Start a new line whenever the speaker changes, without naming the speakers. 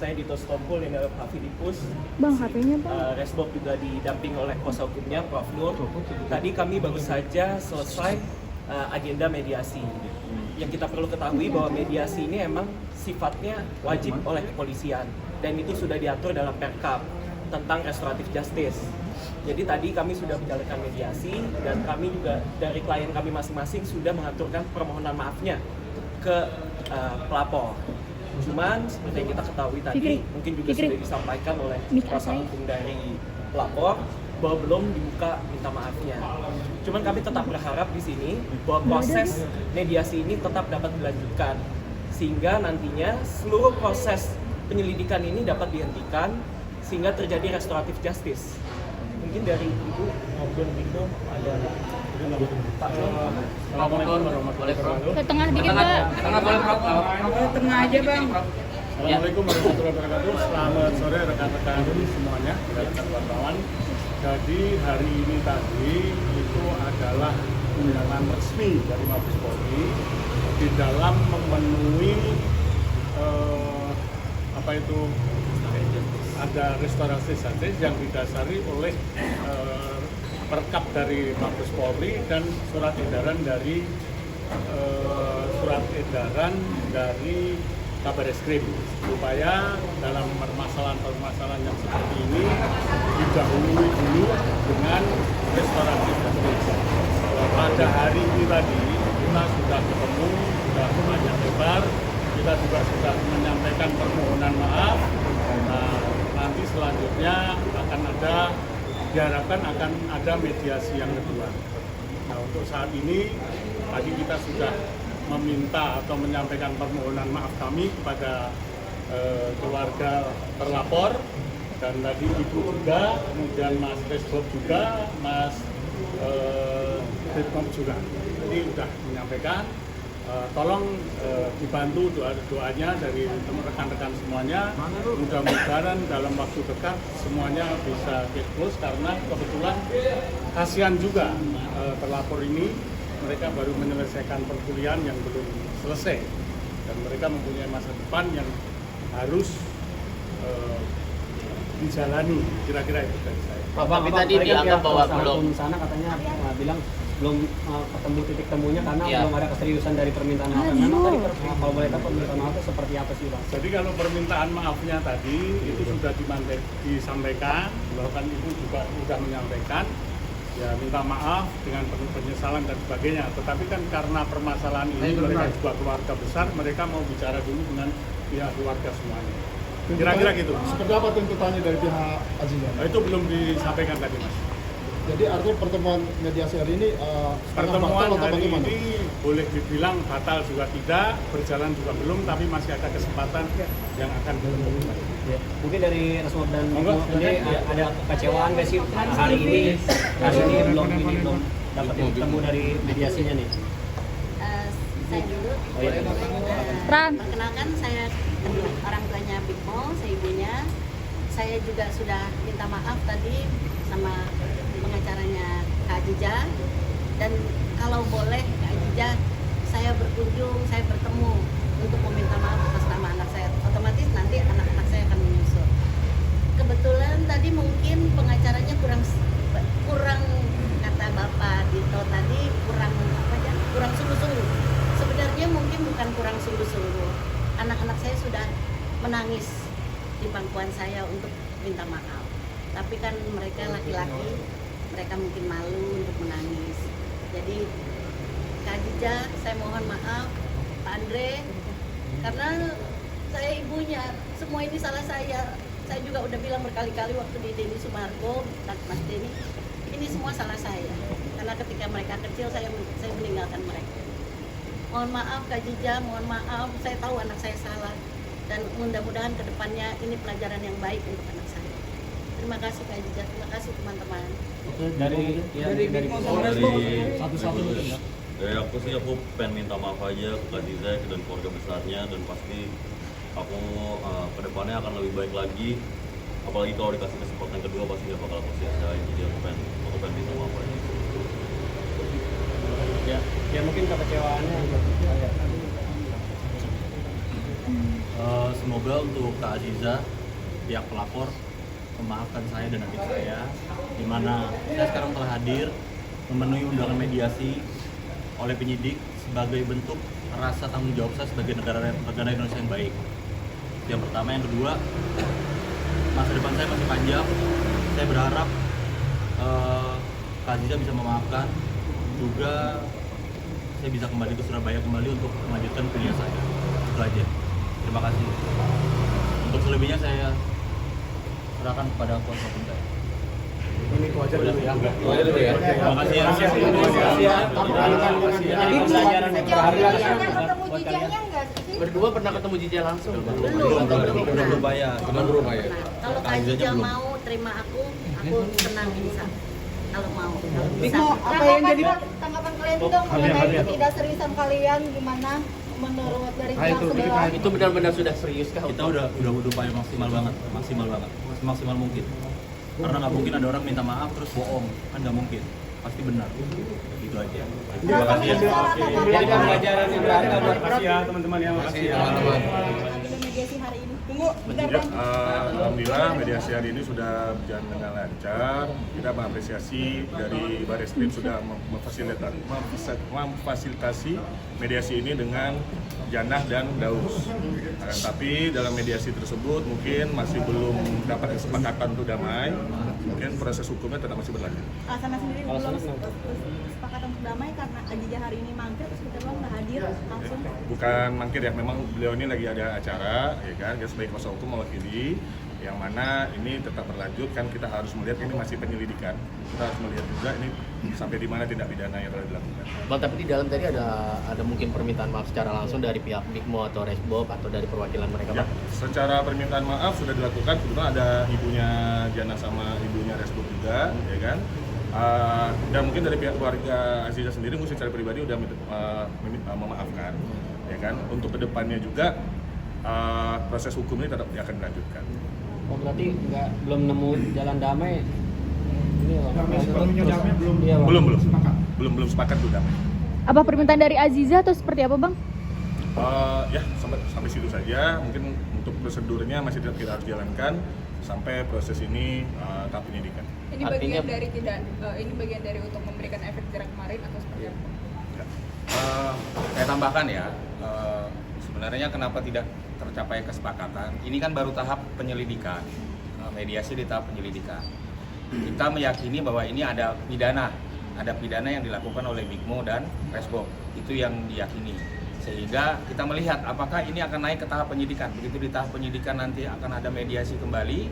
saya Dito Stompul ini adalah Pak Filipus.
Bang, HP-nya bang.
Resbob juga didamping oleh kuasa hukumnya Prof. Nur. Tadi kami baru saja selesai agenda mediasi. Yang kita perlu ketahui bahwa mediasi ini emang sifatnya wajib oleh kepolisian dan itu sudah diatur dalam Perkap tentang restoratif justice. Jadi tadi kami sudah menjalankan mediasi dan kami juga dari klien kami masing-masing sudah mengaturkan permohonan maafnya ke pelapor. Cuman seperti yang kita ketahui tadi, mungkin juga sudah disampaikan oleh kuasa hukum dari pelapor bahwa belum dibuka minta maafnya. Cuman kami tetap berharap di sini bahwa proses mediasi ini tetap dapat dilanjutkan sehingga nantinya seluruh proses penyelidikan ini dapat dihentikan sehingga terjadi restoratif justice. Mungkin dari Ibu maupun Ibu ada Pak. Assalamualaikum warahmatullahi wabarakatuh.
Ke tengah dikit Pak.
Tengah boleh Prof.
Tengah aja Bang.
Assalamualaikum warahmatullahi wabarakatuh. Selamat sore rekan-rekan semuanya, rekan wartawan. Jadi hari ini tadi itu adalah undangan resmi dari Mabes Polri di dalam memenuhi ada restorasi justice yang didasari oleh perkap dari Mabes Polri dan surat edaran dari Kabareskrim supaya dalam permasalahan yang seperti ini didahului dulu dengan restorasi justice. Pada hari ini tadi kita sudah ketemu, sudah panjang lebar, kita juga sudah menyampaikan permohonan maaf. Nah, nanti selanjutnya diharapkan akan ada mediasi yang kedua. Nah, untuk saat ini tadi kita sudah meminta atau menyampaikan permohonan maaf kami kepada keluarga terlapor dan tadi Ibu juga, kemudian Mas Resbob juga, Mas Ditkom juga. Jadi sudah menyampaikan. Tolong dibantu doanya dari rekan-rekan semuanya. Mudah-mudahan dalam waktu dekat semuanya bisa get close karena kebetulan kasihan juga terlapor ini, mereka baru menyelesaikan perkuliahan yang belum selesai dan mereka mempunyai masa depan yang harus dijalani, kira-kira itu dari saya.
Tapi tadi dianggap bahwa belum
sana katanya bilang belum ketemu titik temunya karena belum ada keseriusan dari permintaan maaf. Memang tadi kalau boleh tahu permintaan maaf itu seperti apa sih Bang?
Jadi kalau permintaan maafnya tadi itu sudah disampaikan, bahkan Ibu juga sudah menyampaikan ya minta maaf dengan penuh penyesalan dan sebagainya. Tetapi kan karena permasalahan ini mereka juga keluarga besar, mereka mau bicara dulu dengan pihak keluarga semuanya. Kira-kira gitu.
Seperti apa tuntutannya dari pihak Aziza?
Nah, itu belum disampaikan tadi Mas.
Jadi artinya pertemuan mediasi hari ini
pertemuan hari ini boleh dibilang batal juga tidak, berjalan juga belum, tapi masih ada kesempatan yang akan bertemu.
Ya. Mungkin dari Resmob dan ini ada kekecewaan nggak sih hari ini belum dapat ketemu dari mediasinya nih?
Saya dulu. Perkenalkan saya orang tuanya Bimo, saya ibunya. Saya juga sudah minta maaf tadi sama pengacaranya Kak Aziza, dan kalau boleh Kak Aziza, saya berkunjung, saya bertemu untuk meminta maaf atas nama anak saya. Otomatis nanti anak-anak saya akan menyusul. Kebetulan tadi mungkin pengacaranya kurang kata Bapak Dito tadi kurang sungguh-sungguh. Sebenarnya mungkin bukan kurang sungguh-sungguh. Anak-anak saya sudah menangis di pangkuan saya untuk minta maaf. Tapi kan mereka laki-laki, mereka mungkin malu untuk menangis. Jadi Kak Aziza, saya mohon maaf, Pak Andre, karena saya ibunya, semua ini salah saya. Saya juga udah bilang berkali-kali waktu di Denny Sumargo dan Mas Denny, ini semua salah saya. Karena ketika mereka kecil, saya meninggalkan mereka. Mohon maaf Kak Aziza, mohon maaf, saya tahu anak saya salah. Dan mudah-mudahan kedepannya ini pelajaran yang baik untuk anak saya. Terima kasih Kak Aziza, terima kasih teman-teman.
Dari aku pengen minta maaf aja ke Kak Aziza dan keluarga besarnya, dan pasti aku kedepannya akan lebih baik lagi. Apalagi kalau dikasih kesempatan kedua pasti gak bakal aku sia-siain. Jadi aku pengen minta maaf aja.
Ya mungkin kekecewaannya
Semoga untuk Kak Aziza, pihak pelapor, memaafkan saya dan adik saya, di mana saya sekarang telah hadir memenuhi undangan mediasi oleh penyidik sebagai bentuk rasa tanggung jawab saya sebagai negara Indonesia yang baik. Yang pertama, yang kedua, masa depan saya masih panjang. Saya berharap Kak Aziza bisa memaafkan, juga saya bisa kembali ke Surabaya kembali untuk melanjutkan kuliah saya. Itu aja. Terima kasih. Untuk selebihnya saya serahkan kepada kuasa hukum saya.
Ini itu aja dulu ya.
Terima kasih ya.
Jadi pelajaran berharga
ketemu jijanya enggak sih?
Berdua pernah ketemu Jija langsung?
Belum berupaya, cuma berupaya.
Nah, kalau Kak Aziza mau terima aku senang bisa. Kalau mau, kalau bisa.
Apa yang jadi tanggapan kalian itu dong mengenai ketidakseriusan kalian gimana menurut dari pihak sebelah?
Itu benar-benar sudah serius kah?
Kita udah berupaya maksimal banget, semaksimal mungkin. Karena nggak mungkin ada orang minta maaf terus bohong, kan nggak mungkin, pasti benar. Gitu aja. Terima kasih ya.
Jadi pelajaran yang berharga buat
Makasih ya teman-teman ya, makasih ya.
Mediasi hari ini. Tunggu, bentar
Ya,
Bang.
alhamdulillah mediasi hari ini sudah berjalan dengan lancar. Kita mengapresiasi dari Barreskrim sudah memfasilitasi mediasi ini dengan Janah dan Daus. Tapi dalam mediasi tersebut mungkin masih belum dapat kesepakatan untuk damai. Mungkin proses hukumnya tetap masih berlanjut.
Alasannya sendiri belum kesepakatan untuk damai karena Aziza hari ini mangkir terus kita bilang nggak hadir langsung.
Bukan mangkir ya, memang beliau ini lagi ada acara, ya kan, dia sebagai kuasa hukum mewakili, yang mana ini tetap berlanjut, kan kita harus melihat ini masih penyelidikan, kita harus melihat juga ini sampai di mana tindak pidana yang telah dilakukan.
Bang, tapi di dalam tadi ada mungkin permintaan maaf secara langsung dari pihak Bigmo atau Resbob atau dari perwakilan mereka,
Ya,
Bang?
secara permintaan maaf sudah dilakukan, kebetulan ada ibunya Jana sama ibunya Resbob juga, ya kan. Dan mungkin dari pihak keluarga Aziza sendiri mungkin secara pribadi udah memaafkan, ya kan. Untuk kedepannya juga proses hukum ini tetap akan dilanjutkan.
Oh, berarti belum nemu jalan damai. Ini Bang.
Belum sepakat tuh damai.
Apa permintaan dari Aziza atau seperti apa Bang?
Ya sampai situ saja. Mungkin untuk prosedurnya masih tetap kita harus jalankan sampai proses ini tahap penyidikan.
Ini bagian dari ini bagian dari untuk memberikan efek jerak kemarin atau seperti apa?
Ya.
Saya tambahkan ya, sebenarnya kenapa tidak tercapai kesepakatan? Ini kan baru tahap penyelidikan, mediasi di tahap penyelidikan. Kita meyakini bahwa ini ada pidana yang dilakukan oleh Bigmo dan Resbob, itu yang diyakini. Sehingga kita melihat apakah ini akan naik ke tahap penyidikan. Begitu di tahap penyidikan nanti akan ada mediasi kembali.